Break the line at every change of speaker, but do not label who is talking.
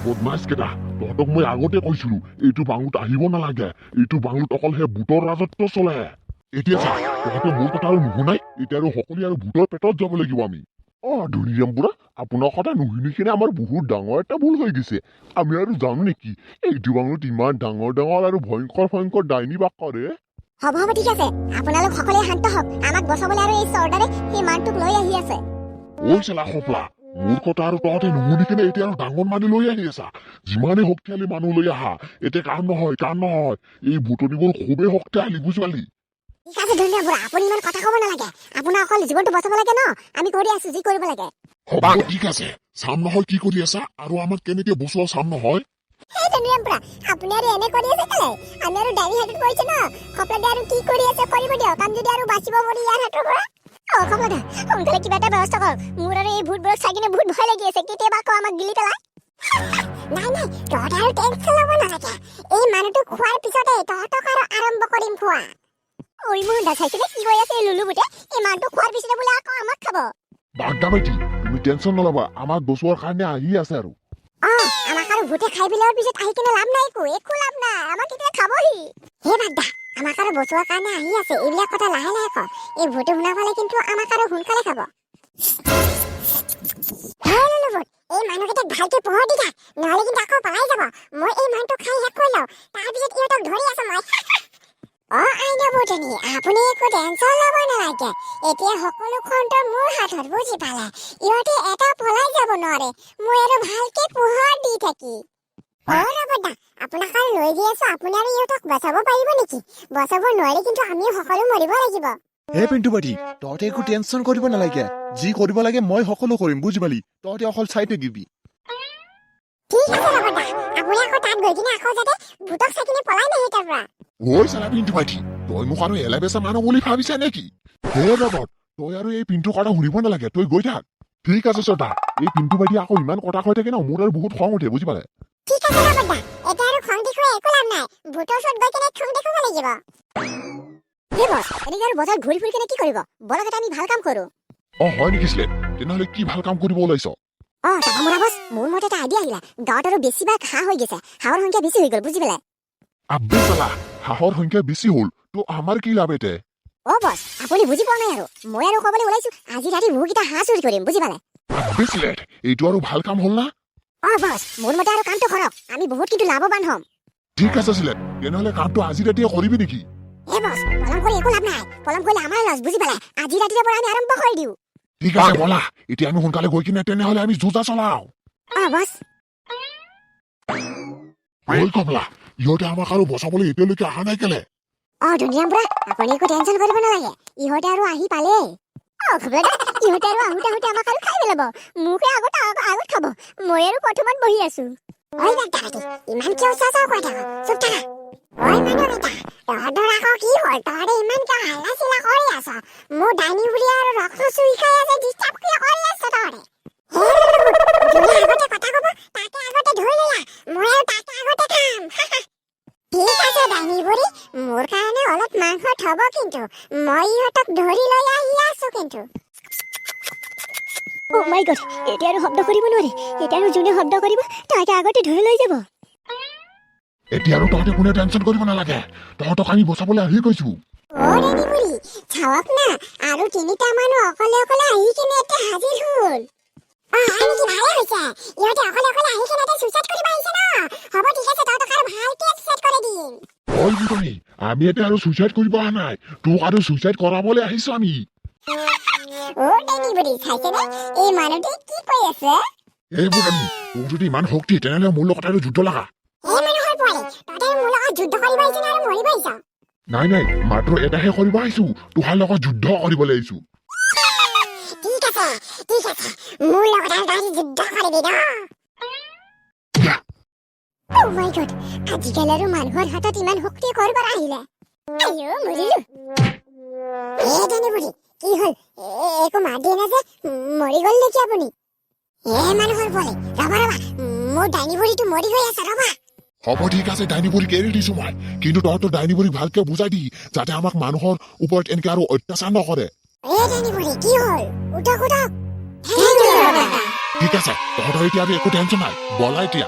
বদমাছ কেইটা, তহঁতক মই আগতে কৈছিলো এইটো বাংলোত আহিব নালাগে। এইটো বাংলোত অকল সেই ভূতৰ ৰাজত্ব চলে। এতিয়া চা, তহঁতে মোৰ কথা আৰু নুশুনাই, এতিয়া আৰু সকলোৱে আৰু ভূতৰ পেটত যাব লাগিব আমি। ধুনীয়াম বুঢ়া, আপোনাৰ কথা নুশুনি কিনে আমাৰ বহুত ডাঙৰ এটা ভুল হৈ গৈছে। আমি আৰু জানো নেকি এইটো বাংলোত ইমান ডাঙৰ ডাঙৰ আৰু ভয়ংকৰ ভয়ংকৰ ডাইনী বাস কৰে।
হ'ব হ'ব, ঠিক আছে। আপোনালোক সকলোৱে শান্ত হওক। আমাক বচাবলৈ আৰু এই চৰ্দাৰে সেই মানুহটোক লৈ আহি আছে।
ঐ চালা খপলা, মোৰ কথা আৰু তহঁতে নুশুনি কিনে এতিয়া আৰু ডাঙৰ মানুহ লৈ আহি আছা। যিমানে শক্তিশালী মানুহ লৈ আহা, এতিয়া কাম নহয়। এই ভূতনিবোৰ খুবেই শক্তিশালী, বুজিপালি?
ঠিক আছে ধুনীয়া বুঢ়া, আপুনি ইমান কথা ক'ব নালাগে। আপোনাৰ অকল জীৱনটো বচাব লাগে ন, আমি কৰি আছো যি কৰিব লাগে।
হ'ব ঠিক আছে, চাম নহয় কি কৰি আছা আৰু আমাক কেনেকে বচোৱা চাম নহয়।
এই ধুনীয়া বুঢ়া, আপুনি আৰু এনে কৰি আছে কেলে? আমি আৰু ডাইনী হাতত পৰিছে ন, খপলাদে আৰু কি কৰি আছে কৰিব দিয়ক। আমি যদি আৰু বাচিব পাৰি ইয়াৰ হাতৰ পৰা। খপলাদা, সোনকালে কিবা এটা ব্যৱস্থা কৰক। মোৰ আৰু এই ভূতবোৰক চাই কিনে বহুত ভয় লাগি আছে। কেতিয়াবা আকৌ আমাক গিলি পেলাই। নাই তহঁতে আৰু টেনচন ল'ব নালাগে। এই মানুহটো খোৱাৰ পিছতে তহঁতক আৰু আৰম্ভ কৰিম খোৱা। ঐ মোহনদা, চাইছিলে কি কৈ আছে এই লুলু বুটে? এই মানুহটো খোৱাৰ পিছতে বোলে আকৌ আমাক খাব।
বাগদা বেটি, তুমি টেনচন নল'বা, আমাক বচোৱাৰ কাৰণে আহি আছে আৰু।
আমাক আৰু ভূতে খাই পেলোৱাৰ পিছত আহি কিনে লাভ নাই, একো লাভ নাই। আমাক এতিয়া খাবহি। হে বাগদা, আমাক আৰু বচোৱাৰ কাৰণে আহি আছে। এইবিলাক কথা লাহে লাহে ক। এই ভূতে শুনা পালে কিন্তু আমাক আৰু সোনকালে খাব। এই মানুহকেইটাক ভালকে পোহৰ দি থাক, নহ'লে কিন্তু আকৌ পলাই যাব। মই এই মানুহটো খাই শেষ কৰি লওঁ, তাৰপিছত ইহঁতক ধৰি আছো মই। আইনা বুটনি, আপুনি একো টেনচন ল'ব নালাগে। এতিয়া সকলো খন্তৰ মোৰ হাতত, বুজি পালে? ইহঁতে এটা পলাই যাব নোৱাৰে। মই আৰু ভালকে পোহৰ দি থাকি। ৰবদা, আপোনাক আৰু লৈ গৈ আছো। আপুনি আৰু ইহঁতক বচাব পাৰিব নেকি? বচাব নোৱাৰি কিন্তু আমিও সকলো মৰিব লাগিব।
হে পিণ্টু বাটি, তহঁতে একো টেনচন কৰিব নালাগে। যি কৰিব লাগে মই সকলো কৰিম, বুজি পালি? তহঁতে অকল চাই থাকিবি।
ঠিক আছে ৰবদা, আপুনি আকৌ তাত গৈ কিনে আকৌ যাতে ভূতক চাই কিনে পলাই নাহে তাৰ পৰা।
ঐ চালা পিণ্টু বাটি, তই মোক আৰু এলা বেচা মানুহ বুলি ভাবিছা নেকি? হে ৰবট, তই আৰু এই পিণ্টু কথা শুনিব নালাগে, তই গৈ থাক। ঠিক আছে চৰ্দা, এই পিণ্টু বাটি আকৌ ইমান কথা কৈ থাকে ন, মোৰ আৰু বহুত খং উঠে, বুজি পালে?
ঠিক আছে ৰবদা, এতিয়া আৰু খং দেখুৱাই একো লাভ নাই। ভূতৰ ওচৰত গৈ কিনে খং দেখুৱাব লাগিব। হে বছ, এনেকে আৰু বজাৰত ঘূৰি ফুৰি কিনে কি কৰিব? বলক এটা আমি ভাল কাম কৰো।
হয় নেকি স্লেট? তেনেহ'লে কি ভাল কাম কৰিব ওলাইছ?
টাকা মৰা বছ, মোৰ মতে এটা আইডিয়া আহিলে। গাঁৱত আৰু বেছিভাগ হাঁহ হৈ গৈছে, হাঁহৰ সংখ্যা বেছি হৈ গ'ল, বুজি পালে?
আব্বে চালা, হাঁহৰ সংখ্যা বেছি হ'ল, তো আমাৰ কি লাভ এতে?
বছ, আপুনি বুজি পোৱা নাই আৰু। মই আৰু ক'বলৈ ওলাইছো, আজি ৰাতি বহুকেইটা হাঁহ চুৰি কৰিম, বুজি পালে?
আব্বে স্লেট, এইটো আৰু ভাল কাম হ'ল না?
বছ, মোৰ মতে আৰু কামটো কৰক। আমি বহুত কিন্তু লাভৱান হ'ম।
ঠিক আছে স্লেট, তেনেহ'লে কামটো আজি ৰাতিয়ে কৰিবি নেকি?
বছ, পলম কৰি একো লাভ নাই। পলম কৰিলে আমাৰ লছ, বুজি পালে? আজি ৰাতিৰে পৰা আমি আৰম্ভ কৰি দিওঁ।
ঠিক আছে ব'লা, এতিয়া আমি সোনকালে গৈ কিনে তেনেহ'লে আমি যুঁজা চলাও।
বছ।
ঐ কমলা, ইহঁতে আমাক আৰু বচাবলৈ এতিয়ালৈকে অহা নাই কেলে?
ধুনীয়া বুঢ়া, আপুনি একো টেনচন কৰিব নালাগে। ইহঁতে আৰু আহি পালে। ইহঁতে আৰু আহোঁতে আমাক আৰু খাই পেলাব। মোকে আগত খাব। মই আৰু প্ৰথমত বহি আছো। ইমান কিয় চাচাও কৈ থাক? চুপ থাকা। মানুহ এটা, তহঁতৰ আকৌ কি হ'ল? তহঁতে ইমান কিয় হাল্লা চিল্লা কৰি আছ? মোৰ ডাইনী বুলি আৰু ৰক্ত চুই খাই আছে, ডিষ্টাৰ্ব কিয় কৰি আছ তহঁতে? যোনে আগতে কথা ক'ব তাকে আগতে ধৰি ললা। মই আৰু তাকে আগতে খাম। ঠিক আছে ডাইনী বুঢ়ী, মোৰ কাৰণে অলপ মাংস থব কিন্তু। মই ইহঁতক ধৰি লৈ আহি আছো কিন্তু। মাই গড, এতিয়া আৰু শব্দ কৰিব নোৱাৰি। এতিয়া আৰু যোনে শব্দ কৰিব তাকে আগতে ধৰি লৈ যাব।
এতিয়া আৰু তহঁতে কোনে টেনচন কৰিব নালাগে, তহঁতক আমি বচাবলৈ আহি গৈছো।
ডাইনী বুঢ়ী, চাওক না, আৰু তিনিটা মানুহ অকলে অকলে আহি কিনে এতিয়া হাজিৰ হ'ল। আনকি ভালে হৈছে, ইহঁতে অকলে অকলে আহি কিনে এটা সুইচাইড কৰিব আহিছে ন। হ'ব ঠিক আছে, তহঁতক আৰু ভালকে সুইচাইড কৰি দিম।
বুটনি, আমি এতিয়া আৰু চুইচাইড কৰিব অহা নাই, তোক আৰু চুইচাইড কৰাবলৈ আহিছো আমি।
ডাইনী বুঢ়ী, চাইছেনে এই মানুহটোৱে কি কৈ আছে?
বুটনি, তোৰ যদি ইমান শক্তি তেনেহ'লে মোৰ লগত আৰু যুদ্ধ লগা।
মানুহৰ পোৱালি, তহঁতে মোৰ লগত যুদ্ধ কৰিব আহিছ নে আৰু মৰিব আহিছ?
নাই মাত্ৰ এটাহে কৰিব আহিছো, তোমাৰ লগত যুদ্ধ কৰিবলৈ আহিছো।
ঠিক আছে, মোৰ লগত আৰু তহঁতি যুদ্ধ কৰিবি ন? মাই গড, আজিকালি আৰু মানুহৰ হাতত ইমান শক্তি কৰবাৰ আহিলে। মৰিলো। ডাইনী বুঢ়ী, কি হ'ল? একো মাত দিয়ে না যে, মৰি গ'ল নেকি আপুনি? মানুহৰ পোৱালি, ৰবা, মোৰ ডাইনী বুঢ়ীটো মৰি গৈ আছে, ৰবা।
হ'ব ঠিক আছে, ডাইনী বুঢ়ীক এৰি দিছো মই, কিন্তু তহঁতৰ ডাইনী বুঢ়ীক ভালকে বুজাই দি যাতে আমাক মানুহৰ ওপৰত এনেকে আৰু অত্যাচাৰ নকৰে।
ডাইনী বুঢ়ী, কি হ'ল? উঠক।
ঠিক আছে তহঁতৰ এতিয়া আৰু একো টেনচন নাই বলা এতিয়া